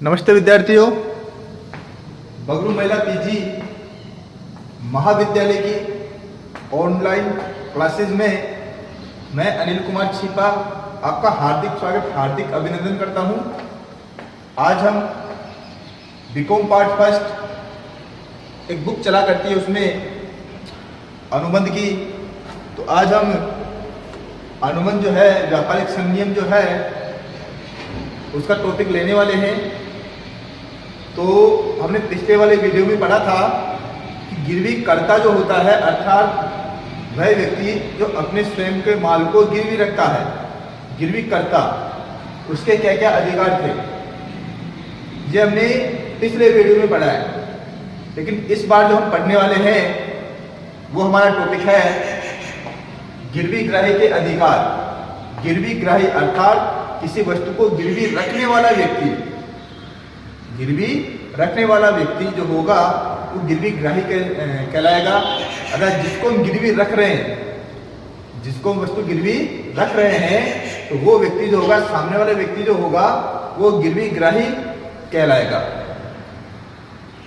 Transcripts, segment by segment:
नमस्ते विद्यार्थियों, बगरू महिला पीजी महाविद्यालय की ऑनलाइन क्लासेस में मैं अनिल कुमार छिपा आपका हार्दिक स्वागत, हार्दिक अभिनंदन करता हूं। आज हम बीकॉम पार्ट फर्स्ट एक बुक चला करती है, उसमें अनुबंध की। तो आज हम अनुबंध जो है, व्यापारिक संनियम जो है, उसका टॉपिक लेने वाले हैं। तो हमने पिछले वाले वीडियो में पढ़ा था कि गिरवी कर्ता जो होता है, अर्थात वह व्यक्ति जो अपने स्वयं के माल को गिरवी रखता है, गिरवी कर्ता, उसके क्या क्या अधिकार थे, ये हमने पिछले वीडियो में पढ़ा है। लेकिन इस बार जो हम पढ़ने वाले हैं वो हमारा टॉपिक है गिरवी ग्राही के अधिकार। गिरवी ग्राही अर्थात किसी वस्तु को गिरवी रखने वाला व्यक्ति, गिरवी रखने वाला व्यक्ति जो होगा वो गिरवी ग्राही कहलाएगा। अगर जिसको हम गिरवी रख रहे हैं, जिसको हम वस्तु गिरवी रख रहे हैं, तो वो व्यक्ति जो होगा, सामने वाला व्यक्ति जो होगा, वो गिरवी ग्राही कहलाएगा।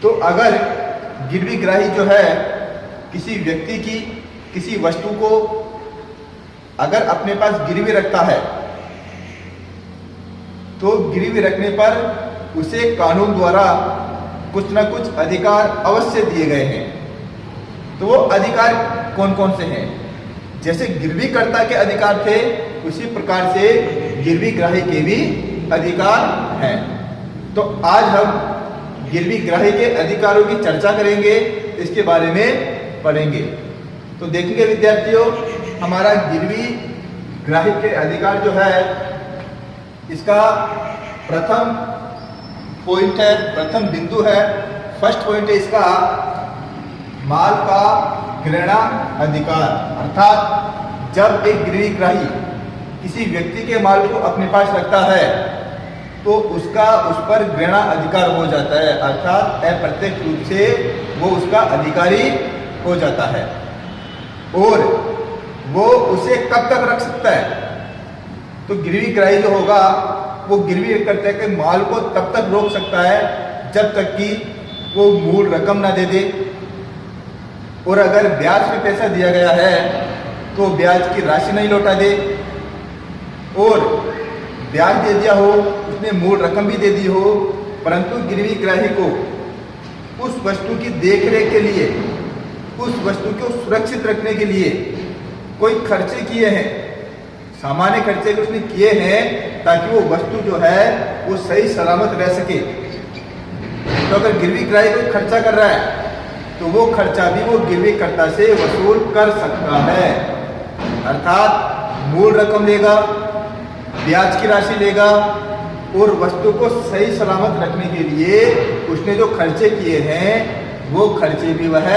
तो अगर गिरवी ग्राही जो है किसी व्यक्ति की किसी वस्तु को अगर अपने पास गिरवी रखता है, तो गिरवी रखने पर उसे कानून द्वारा कुछ न कुछ अधिकार अवश्य दिए गए हैं। तो वो अधिकार कौन कौन से हैं? जैसे गिरवी कर्ता के अधिकार थे, उसी प्रकार से गिरवी ग्राही के भी अधिकार हैं। तो आज हम गिरवी ग्राही के अधिकारों की चर्चा करेंगे, इसके बारे में पढ़ेंगे। तो देखेंगे विद्यार्थियों, हमारा गिरवी ग्राही के अधिकार जो है, इसका प्रथम पॉइंट है, प्रथम बिंदु है, फर्स्ट पॉइंट है इसका माल का ग्रहणा अधिकार। अर्थात जब एक गिरवी ग्राही किसी व्यक्ति के माल को अपने पास रखता है, तो उसका उस पर ग्रहणा अधिकार हो जाता है, अर्थात अप्रत्यक्ष रूप से वो उसका अधिकारी हो जाता है। और वो उसे कब तक रख सकता है? तो गिरवी ग्राही जो होगा वो गिरवी करते के माल को तब तक रोक सकता है जब तक कि वो मूल रकम ना दे दे, और अगर ब्याज पे पैसा दिया गया है तो ब्याज की राशि नहीं लौटा दे, और ब्याज दे दिया हो, उसने मूल रकम भी दे दी हो, परंतु गिरवी ग्राही को उस वस्तु की देखरेख के लिए, उस वस्तु को सुरक्षित रखने के लिए कोई खर्चे किए हैं, सामान्य खर्चे उसने किए हैं, ताकि वो वस्तु जो है वो सही सलामत रह सके। तो अगर गिरवी ग्राही कोई खर्चा कर रहा है, तो वो खर्चा भी वो गिरवी कर्ता से वसूल कर सकता है। अर्थात मूल रकम लेगा, ब्याज की राशि लेगा, और वस्तु को सही सलामत रखने के लिए उसने जो खर्चे किए हैं वो खर्चे भी वह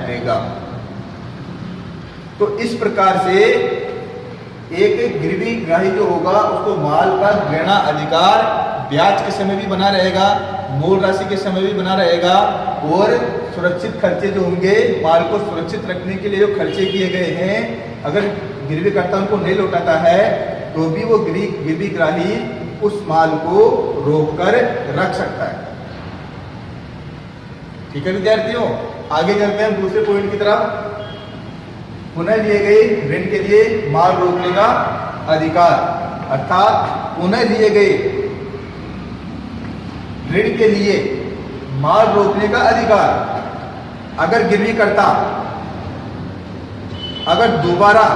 लेगा। तो इस प्रकार से एक गिरवी ग्राही जो होगा उसको माल का ग्रहणा अधिकार ब्याज के समय भी बना रहेगा, मूल राशि के समय भी बना रहेगा, और सुरक्षित खर्चे जो होंगे, माल को सुरक्षित रखने के लिए जो खर्चे किए गए हैं, अगर गिरवी कर्ता उनको नहीं लौटाता है, तो भी वो गिरवी ग्राही उस माल को रोक कर रख सकता है। ठीक है विद्यार्थियों, आगे चलते हैं दूसरे पॉइंट की तरफ। पुनः लिए गए ऋण के लिए माल रोकने का अधिकार। अर्थात पुनः लिए गए ऋण के लिए माल रोकने का अधिकार। अगर गिरवी करता अगर दोबारा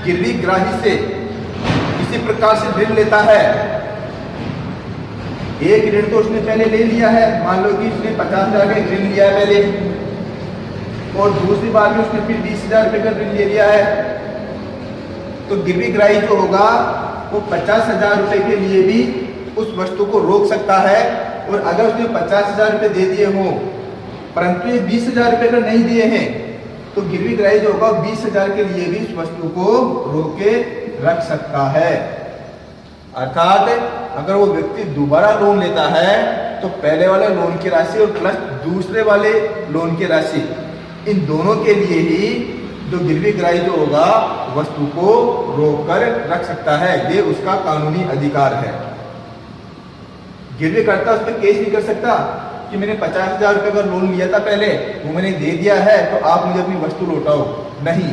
गिरवी ग्राही से किसी प्रकार से ऋण लेता है, एक ऋण तो उसने पहले ले लिया है, मान लो कि उसने 50,000 का ऋण लिया है पहले, और दूसरी बार भी उसने फिर 20,000 रुपये का ऋण ले लिया है, तो गिरवी ग्राही जो होगा वो 50,000 रुपये के लिए भी उस वस्तु को रोक सकता है। और अगर उसने 50,000 रुपये दे दिए हों, परंतु ये 20,000 रुपये का नहीं दिए हैं, तो गिरवी ग्राही जो होगा 20,000 के लिए भी उस वस्तु को रोक के रख सकता है। अर्थात अगर वो व्यक्ति दोबारा लोन लेता है, तो पहले वाले लोन की राशि और प्लस दूसरे वाले लोन की राशि, इन दोनों के लिए ही जो गिरवी ग्राही जो होगा वस्तु को रोक कर रख सकता है। ये उसका कानूनी अधिकार है। गिरवीकर्ता उस पर केस नहीं कर सकता कि मैंने 50,000 रुपये का लोन लिया था पहले, वो मैंने दे दिया है तो आप मुझे अपनी वस्तु लौटाओ। नहीं,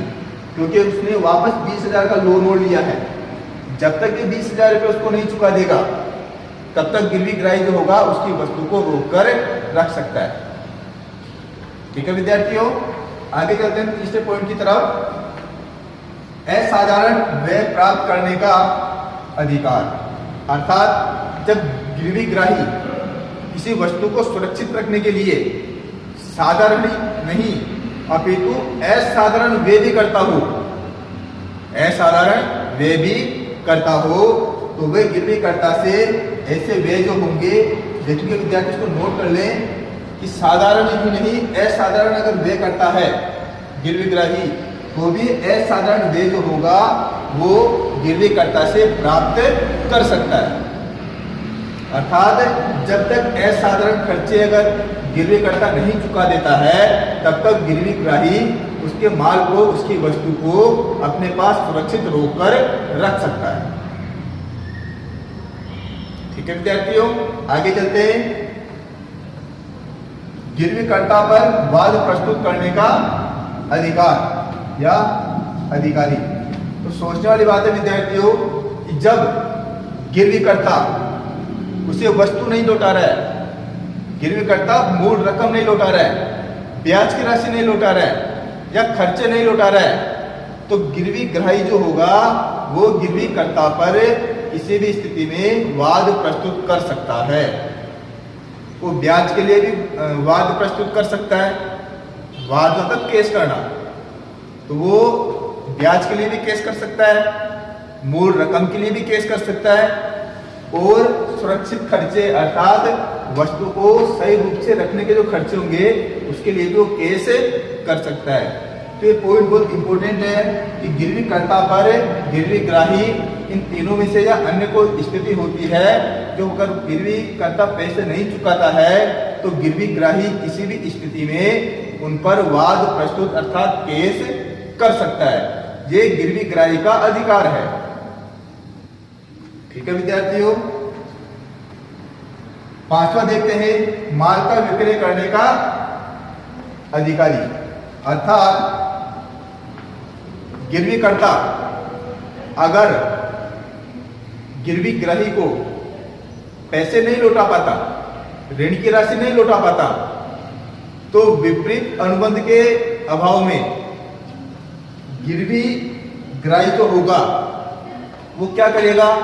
क्योंकि उसने वापस 20,000 का लोन और लिया है। जब तक ये 20,000 रुपये उसको नहीं चुका देगा तब तक गिरवीग्राही जो होगा उसकी वस्तु को रोक कर रख सकता है। ठीक है विद्यार्थियों, आगे चलते हैं तीसरे पॉइंट की तरफ। असाधारण व्यय प्राप्त करने का अधिकार, अर्थात जब गिरवीग्राही किसी वस्तु को सुरक्षित रखने के लिए साधारण नहीं अपितु असाधारण व्यय भी करता हो, असाधारण व्यय भी करता हो, तो वे गिरवीकर्ता से ऐसे व्यय जो होंगे, देखिए विद्यार्थी इसको नोट कर लें कि साधारण ही नहीं असाधारण अगर व्यय करता है गिरवीग्राही, तो भी असाधारण व्यय जो होगा वो गिरवीकर्ता से प्राप्त कर सकता है। अर्थात जब तक असाधारण खर्चे अगर गिरवीकर्ता नहीं चुका देता है तब तक गिरवीग्राही उसके माल को, उसकी वस्तु को अपने पास सुरक्षित रोक कर रख सकता है। ठीक है विद्यार्थियों, आगे चलते हैं। गिरवीकर्ता पर वाद प्रस्तुत करने का अधिकार या अधिकारी। तो सोचने वाली बात है विद्यार्थियों कि जब गिरवीकर्ता उसे वस्तु नहीं लौटा रहा है, गिरवीकर्ता मूल रकम नहीं लौटा रहा है, ब्याज की राशि नहीं लौटा रहा है या खर्चे नहीं लौटा रहा है, तो गिरवीग्राही जो होगा वो गिरवीकर्ता पर किसी भी स्थिति में वाद प्रस्तुत कर सकता है। वो ब्याज के लिए भी वाद प्रस्तुत कर सकता है, वाद मतलब केस करना, तो वो ब्याज के लिए भी केस कर सकता है, मूल रकम के लिए भी केस कर सकता है, और सुरक्षित खर्चे अर्थात वस्तु को सही रूप से रखने के जो खर्चे होंगे उसके लिए भी वो केस कर सकता है। तो ये पॉइंट बहुत इंपॉर्टेंट है कि गिरवीकर्ता पर गिरवीग्राही इन तीनों में से या अन्य कोई स्थिति होती है जो अगर गिरवीकर्ता पैसे नहीं चुकाता है तो गिरवीग्राही किसी भी स्थिति में उन पर वाद प्रस्तुत अर्थात केस कर सकता है। ये गिरवीग्राही का अधिकार है। ठीक है विद्यार्थियों, पांचवा देखते हैं माल का विक्रय करने का अधिकारी, अर्थात गिरवीकर्ता अगर गिरवीग्राही को पैसे नहीं लौटा पाता, ऋण की राशि नहीं लौटा पाता, तो विपरीत अनुबंध के अभाव में गिरवीग्राही जो होगा वो क्या करेगा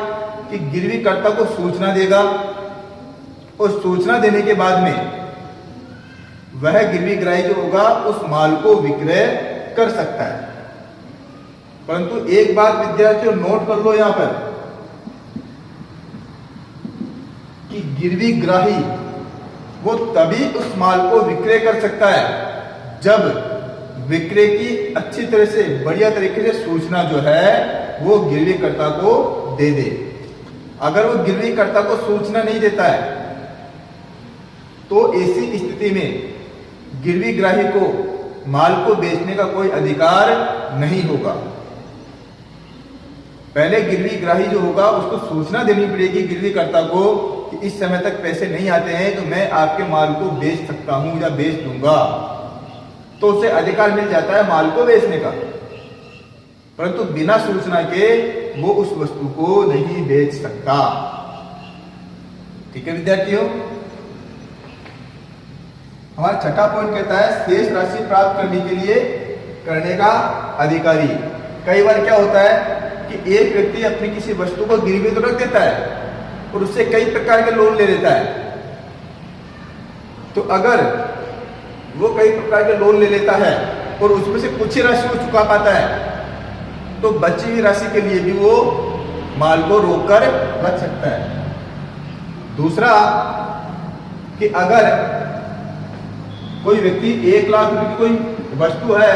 कि गिरवीकर्ता को सूचना देगा और सूचना देने के बाद में वह गिरवीग्राही जो होगा उस माल को विक्रय कर सकता है। परंतु एक बात विद्यार्थियों नोट कर लो यहां पर कि गिरवीग्राही वो तभी उस माल को विक्रय कर सकता है जब विक्रय की अच्छी तरह से बढ़िया तरीके से सूचना जो है वो गिरवीकर्ता को दे दे। अगर वो गिरवीकर्ता को सूचना नहीं देता है तो ऐसी स्थिति में गिरवीग्राही को माल को बेचने का कोई अधिकार नहीं होगा। पहले गिरवीग्राही जो होगा उसको सूचना देनी पड़ेगी गिरवीकर्ता को कि इस समय तक पैसे नहीं आते हैं तो मैं आपके माल को बेच सकता हूं या बेच दूंगा, तो उसे अधिकार मिल जाता है माल को बेचने का। परंतु बिना सूचना के वो उस वस्तु को नहीं बेच सकता। ठीक है विद्यार्थियों, हमारा छठा पॉइंट कहता है शेष राशि प्राप्त करने के लिए करने का अधिकारी। कई बार क्या होता है कि एक व्यक्ति अपनी किसी वस्तु को गिरवी तो रख देता है और उससे कई प्रकार के लोन ले लेता है। तो अगर वो कई प्रकार के लोन ले लेता है और उसमें से कुछ ही राशि वो चुका पाता है तो बची हुई राशि के लिए भी वो माल को रोक कर रख सकता है। दूसरा कि अगर कोई व्यक्ति 1 लाख रुपए की कोई वस्तु है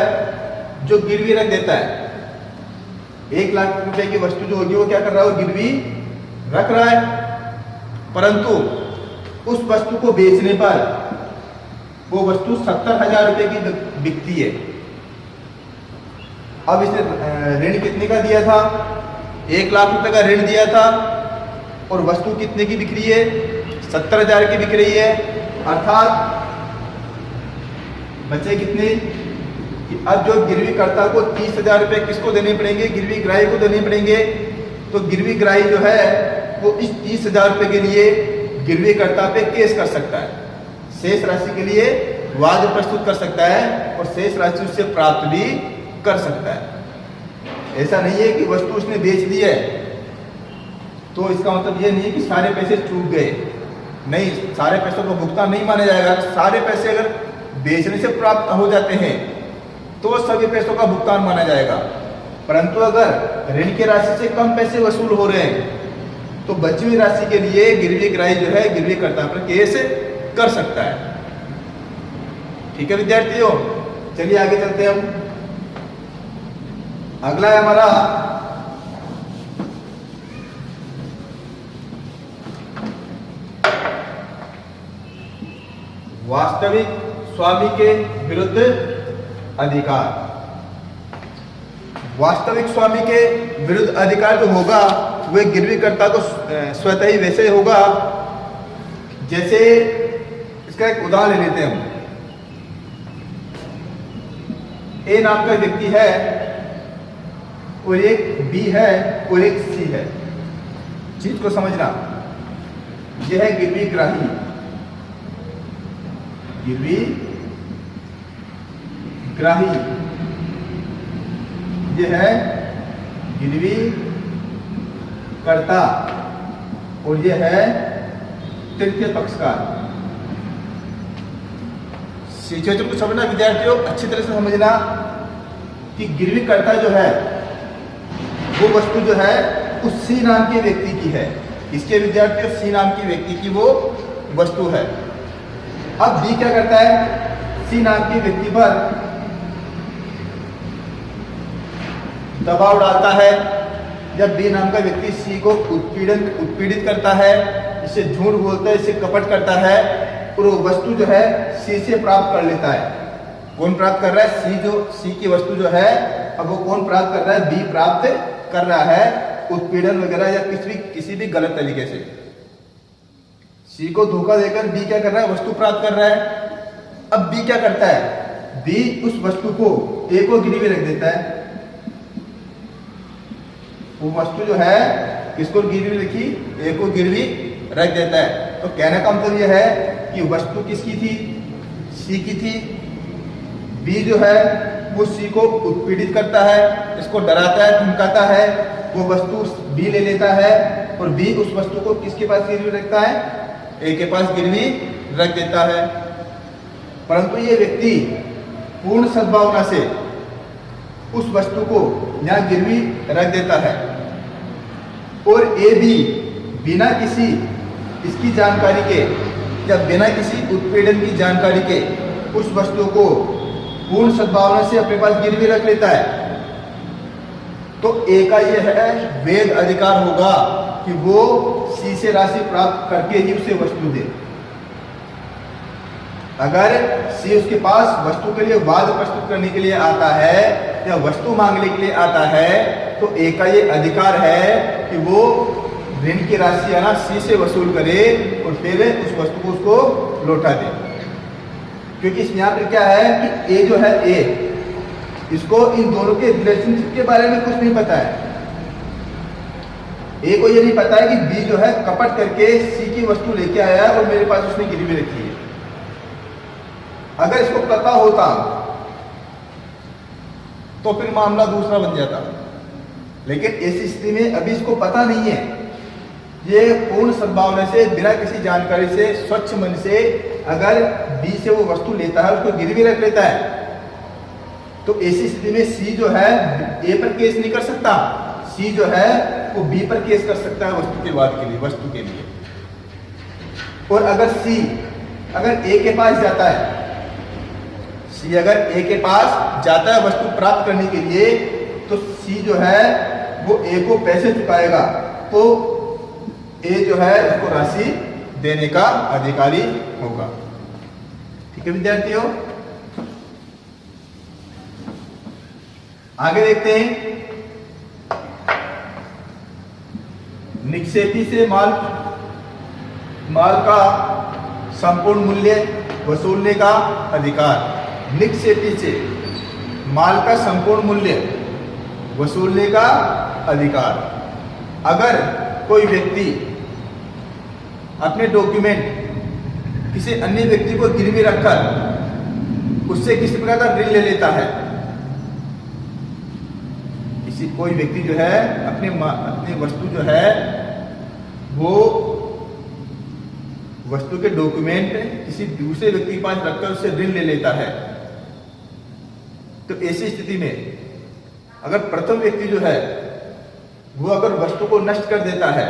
जो गिरवी रख देता है, 1 लाख रुपए की वस्तु जो होगी वो क्या कर रहा है, वो गिरवी रख रहा है, परंतु उस वस्तु को बेचने पर वो वस्तु 70,000 रुपए की बिकती है। अब इसने ऋण कितने का दिया था, 1 लाख रुपए का ऋण दिया था और वस्तु कितने की बिक रही है, 70,000 की बिक रही है, अर्थात बचे कितने कि अब जो गिरवी कर्ता को 30,000 रुपये किसको देने पड़ेंगे, गिरवी ग्राही को देने पड़ेंगे। तो गिरवी ग्राही जो है वो इस 30,000 रुपये के लिए गिरवी कर्ता पे केस कर सकता है, शेष राशि के लिए वाद प्रस्तुत कर सकता है और शेष राशि उससे प्राप्त भी कर सकता है। ऐसा नहीं है कि वस्तु उसने बेच दी है तो इसका मतलब ये नहीं है कि सारे पैसे चूक गए, नहीं, सारे पैसों को भुगतान नहीं माना जाएगा। सारे पैसे अगर बेचने से प्राप्त हो जाते हैं तो सभी पैसों का भुगतान माना जाएगा, परंतु अगर ऋण की राशि से कम पैसे वसूल हो रहे हैं तो बची हुई राशि के लिए गिरवी ग्राही जो है गिरवी कर्ता पर केस कर सकता है। ठीक है विद्यार्थियों, चलिए आगे चलते हैं हम। अगला है हमारा वास्तविक स्वामी के विरुद्ध अधिकार। वास्तविक स्वामी के विरुद्ध अधिकार जो होगा वह गिरवी कर्ता को स्वतः ही वैसे होगा जैसे, इसका एक उदाहरण ले लेते हैं हम। ए नाम का व्यक्ति है और एक बी है और एक सी है। चीज को समझना, यह है गिरवी ग्राही, गिरवी ग्राही, यह है गिरवी कर्ता और यह है तृतीय पक्षकार। सिचुएशन को समझना विद्यार्थियों, अच्छी तरह से समझना कि गिरवी कर्ता जो है वो वस्तु जो है उस सी नाम के व्यक्ति की है। इसके विद्यार्थियों सी नाम की व्यक्ति की वो वस्तु है। अब बी क्या करता है, सी नाम के व्यक्ति पर दबाव डालता है। जब बी नाम का व्यक्ति सी को उत्पीड़ित करता है, इसे झूठ बोलता है, इसे कपट करता है और वो वस्तु जो है सी से प्राप्त कर लेता है। कौन प्राप्त कर रहा है, सी की वस्तु जो है अब वो कौन प्राप्त कर रहा है, बी प्राप्त कर रहा है, उत्पीड़न वगैरह या किसी भी गलत तरीके से। सी को धोखा देकर बी क्या कर रहा है, वस्तु प्राप्त कर रहा है। अब बी क्या करता है, बी उस वस्तु को ए को गिरवी रख देता है। वो वस्तु जो है किसको गिरवी रखी, ए को गिरवी रख देता है। तो कहने का मतलब यह है कि वस्तु किसकी थी, सी की थी। बी जो है वो सी को उत्पीड़ित करता है, इसको डराता है, धमकाता है। वो वस्तु बी ले लेता है और बी उस वस्तु को किसके पास गिरवी रखता है, ए के पास गिरवी रख देता है। परंतु ये व्यक्ति पूर्ण सद्भावना से उस वस्तु को यहाँ गिरवी रख देता है और ए बी बिना किसी इसकी जानकारी के या बिना किसी उत्पीड़न की जानकारी के उस वस्तु को पूर्ण सद्भावना से अपने पास गिरवी रख लेता है। तो ए का यह है वैध अधिकार होगा कि वो सी से राशि प्राप्त करके ही उसे वस्तु दे। अगर सी उसके पास वस्तु के लिए वाद प्रस्तुत करने के लिए आता है या वस्तु मांगने के लिए आता है तो ए का ये अधिकार है कि वो ऋण की राशि है ना सी से वसूल करे और फिर उस वस्तु को उसको लौटा दे। क्योंकि इसमें यहाँ पर क्या है कि ए जो है ए, इसको इन दोनों के रिलेशनशिप के बारे में कुछ नहीं पता है। ए को ये नहीं पता है कि बी जो है कपट करके सी की वस्तु लेके आया है और मेरे पास उसने गिरवी रखी है। अगर इसको पता होता तो फिर मामला दूसरा बन जाता, लेकिन ऐसी स्थिति में अभी इसको पता नहीं है। ये पूर्ण सद्भावना से बिना किसी जानकारी से स्वच्छ मन से अगर बी से वो वस्तु लेता है, उसको गिरवी रख लेता है, तो ऐसी स्थिति में सी जो है ए पर केस नहीं कर सकता, सी जो है वो बी पर केस कर सकता है वस्तु के वाद के लिए, वस्तु के लिए। और अगर सी अगर ए के पास जाता है, सी अगर ए के पास जाता है वस्तु प्राप्त करने के लिए, तो सी जो है वो ए को पैसे चुकाएगा, तो ए जो है उसको राशि देने का अधिकारी होगा। ठीक है विद्यार्थियों, आगे देखते हैं। निक्षेपी से माल माल का संपूर्ण मूल्य वसूलने का अधिकार। निक्षेपी से माल का संपूर्ण मूल्य वसूलने का अधिकार। अगर कोई व्यक्ति अपने डॉक्यूमेंट किसी अन्य व्यक्ति को गिरवी रखकर उससे किसी प्रकार का ऋण ले लेता है, कोई व्यक्ति जो है अपनी वस्तु जो है वो वस्तु के डॉक्यूमेंट किसी दूसरे व्यक्ति के पास रखकर उससे ऋण ले लेता है, तो ऐसी स्थिति में अगर प्रथम व्यक्ति जो है वो अगर वस्तु को नष्ट कर देता है,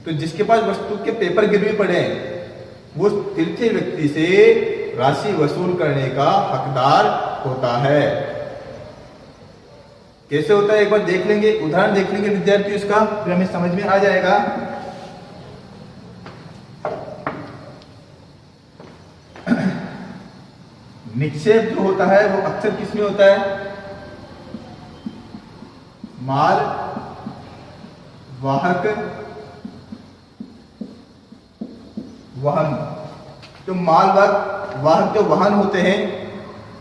तो जिसके पास वस्तु के पेपर गिरवी पड़े वो तृतीय व्यक्ति से राशि वसूल करने का हकदार होता है। कैसे होता है एक बार देख लेंगे, उदाहरण देख लेंगे विद्यार्थी उसका, फिर हमें समझ में आ जाएगा। निक्षेप जो होता है वो अक्सर किसमें होता है? माल वाहक वाहन। जो माल वाहक जो वाहन होते हैं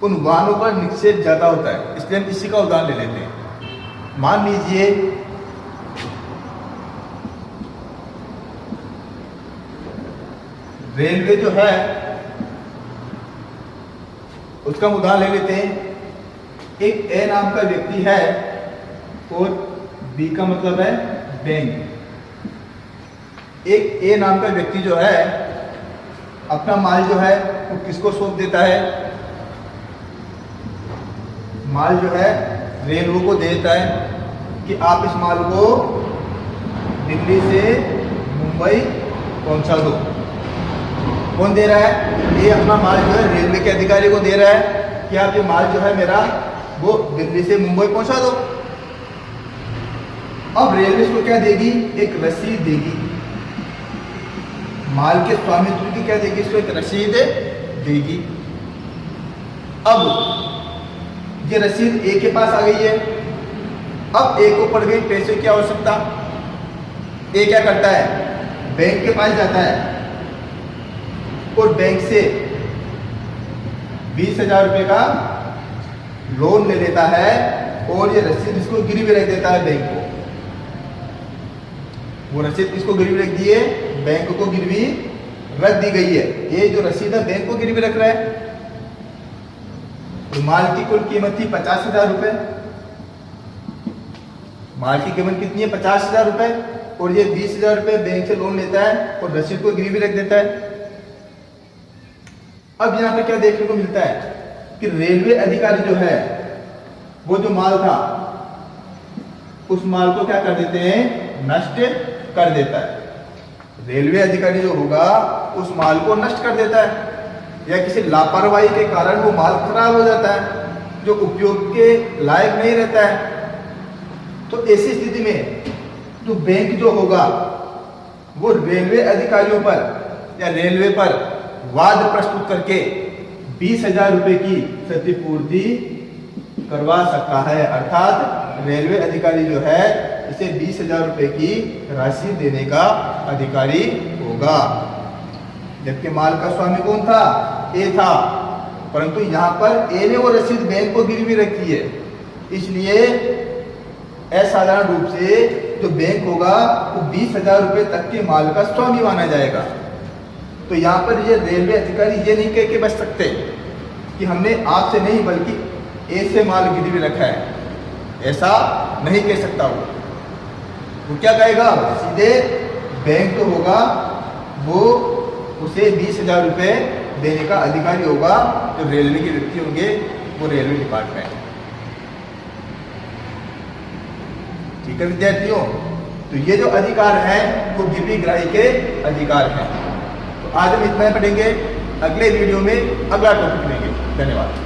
उन वाहनों पर निक्षेप ज्यादा होता है, इसलिए हम इसी का उदाहरण ले लेते हैं। मान लीजिए रेलवे जो है उसका हम उदाहरण ले लेते हैं। एक ए नाम का व्यक्ति है और बी का मतलब है बैंक। एक ए नाम का व्यक्ति जो है अपना माल जो है वो किसको सौंप देता है? माल जो है रेलवे को देता है कि आप इस माल को दिल्ली से मुंबई पहुंचा दो। कौन दे रहा है? ये अपना माल जो है रेलवे के अधिकारी को दे रहा है कि आप ये माल जो है मेरा वो दिल्ली से मुंबई पहुंचा दो। अब रेलवे इसको क्या देगी? एक रसीद देगी। माल के स्वामित्व की क्या देगी? इसको एक रसीद देगी। अब ये रसीद ए के पास आ गई है। अब ए को पड़ गई पैसे की आवश्यकता। ए क्या करता है? बैंक के पास जाता है और बैंक से 20,000 रुपए का लोन ले लेता है और ये रसीद इसको गिरवी रख देता है बैंक को। वो रसीद किसको गिरवी रख दी है? बैंक को गिरवी रख दी गई है। ये जो रसीद है बैंक को गिरवी रख रहा है। तो माल की कुल कीमत थी 50,000 रुपए। माल की कीमत कितनी है? 50,000 रुपए। और ये 20,000 रुपए बैंक से लोन लेता है और रसीद को गिरवी रख देता है। अब यहां पे क्या देखने को मिलता है कि रेलवे अधिकारी जो है वो जो माल था उस माल को क्या कर देते हैं? नष्ट कर देता है। रेलवे अधिकारी जो होगा उस माल को नष्ट कर देता है या किसी लापरवाही के कारण वो माल खराब हो जाता है जो उपयोग के लायक नहीं रहता है। तो ऐसी स्थिति में जो बैंक जो होगा वो रेलवे अधिकारियों पर या रेलवे पर वाद प्रस्तुत करके 20,000 रुपए की क्षतिपूर्ति करवा सकता है। अर्थात रेलवे अधिकारी जो है इसे 20,000 रुपए की राशि देने का अधिकारी होगा। जबकि माल का स्वामी कौन था? ए था। परंतु यहाँ पर ए ने वो रसीद बैंक को गिरवी रखी है, इसलिए असाधारण रूप से जो बैंक होगा वो 20,000 रुपए तक के माल का स्वामी माना जाएगा। तो यहाँ पर ये रेलवे अधिकारी ये नहीं कह के बच सकते कि हमने आपसे नहीं बल्कि ए से माल गिरवी रखा है, ऐसा नहीं कह सकता। वो क्या कहेगा? सीधे बैंक तो होगा वो उसे 20,000 रुपए देने का अधिकारी होगा। जो रेलवे के व्यक्ति होंगे वो रेलवे डिपार्टमेंट। ठीक है विद्यार्थियों, तो ये जो अधिकार है वो गिरवी ग्राही के अधिकार हैं। तो आज हम इतना पढ़ेंगे, अगले वीडियो में अगला टॉपिक लेंगे। धन्यवाद।